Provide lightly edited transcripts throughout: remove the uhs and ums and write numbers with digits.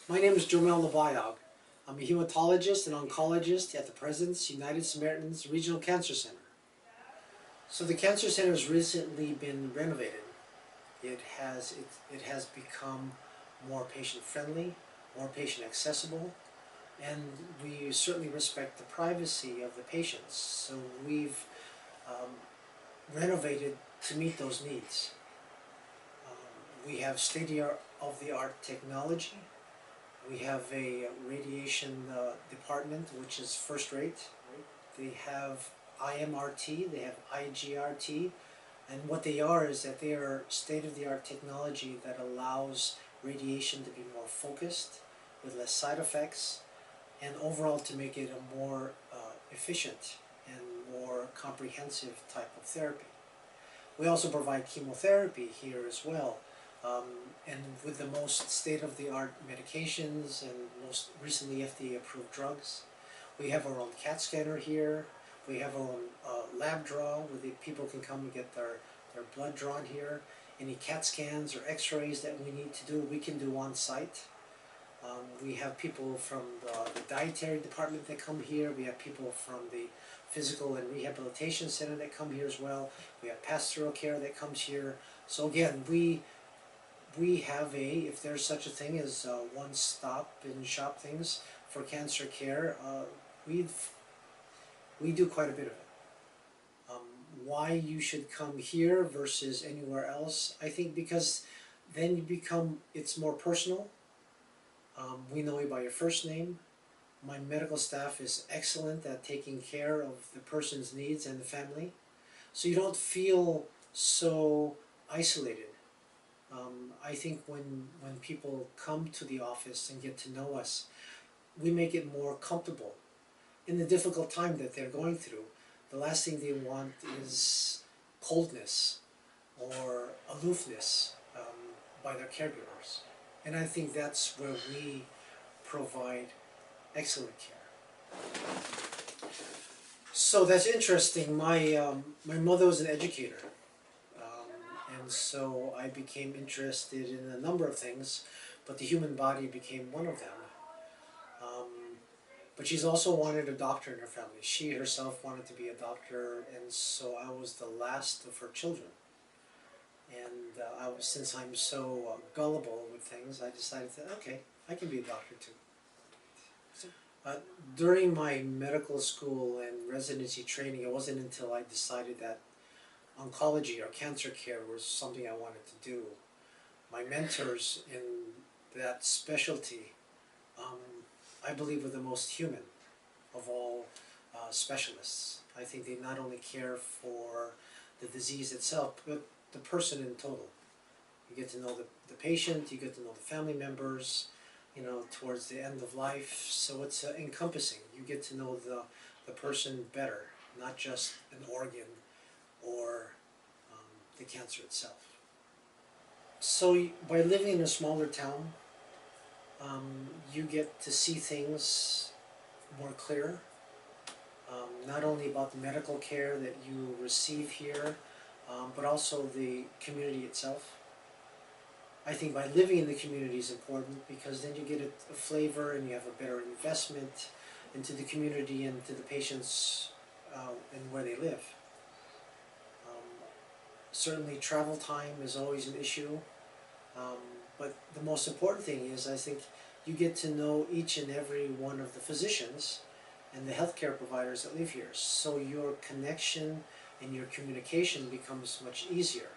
My name is Jomel Labayog. I'm a hematologist and oncologist at the President's United Samaritans Regional Cancer Center. So the Cancer Center has recently been renovated. It has become more patient friendly, more patient accessible, and we certainly respect the privacy of the patients. So we've um, renovated to meet those needs. We have state-of-the-art technology. We have a radiation department which is first rate. They have IMRT, they have IGRT, and what they are is that they are state-of-the-art technology that allows radiation to be more focused, with less side effects, and overall to make it a more efficient and more comprehensive type of therapy. We also provide chemotherapy here as well, um, and with the most state-of-the-art medications and most recently FDA-approved drugs. We have our own CAT scanner here. We have our own lab draw where the people can come and get their blood drawn here. Any CAT scans or x-rays that we need to do, we can do on site. We have people from the dietary department that come here. We have people from the physical and rehabilitation center that come here as well. We have pastoral care that comes here. So again, we have if there's such a thing as one-stop and shop things for cancer care, we do quite a bit of it. Why you should come here versus anywhere else? I think because then it's more personal. We know you by your first name. My medical staff is excellent at taking care of the person's needs and the family. So you don't feel so isolated. I think when people come to the office and get to know us, we make it more comfortable. In the difficult time that they're going through, the last thing they want is coldness or aloofness by their caregivers. And I think that's where we provide excellent care. So that's interesting. My mother was an educator, and so I became interested in a number of things, but the human body became one of them. But she's also wanted a doctor in her family. She herself wanted to be a doctor, and so I was the last of her children. And since I'm so gullible with things, I decided that, okay, I can be a doctor too. During my medical school and residency training, it wasn't until I decided that oncology or cancer care was something I wanted to do. My mentors in that specialty, I believe, are the most human of all specialists. I think they not only care for the disease itself, but the person in total. You get to know the patient, you get to know the family members, towards the end of life. So it's encompassing. You get to know the person better, not just an organ or the cancer itself. So by living in a smaller town, you get to see things more clear, not only about the medical care that you receive here, but also the community itself. I think by living in the community is important because then you get a flavor and you have a better investment into the community and to the patients and where they live. Certainly travel time is always an issue, but the most important thing is I think you get to know each and every one of the physicians and the healthcare providers that live here. So your connection and your communication becomes much easier.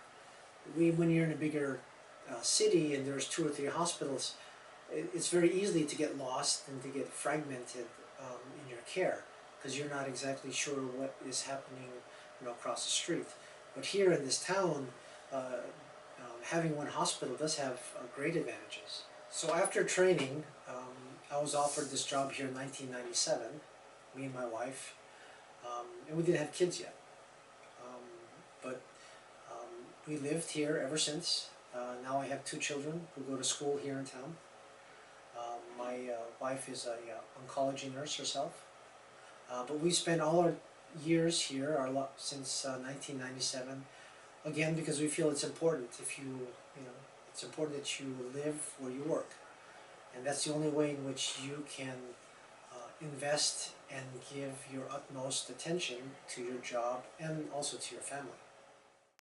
When you're in a bigger city and there's 2 or 3 hospitals, it's very easy to get lost and to get fragmented in your care because you're not exactly sure what is happening across the street. But here in this town, having one hospital does have great advantages. So after training, I was offered this job here in 1997, me and my wife, and we didn't have kids yet. But we lived here ever since. Now I have 2 children who go to school here in town. My wife is an oncology nurse herself. But we spent all our years here, since 1997, again because we feel it's important. It's important that you live where you work. And that's the only way in which you can invest and give your utmost attention to your job and also to your family.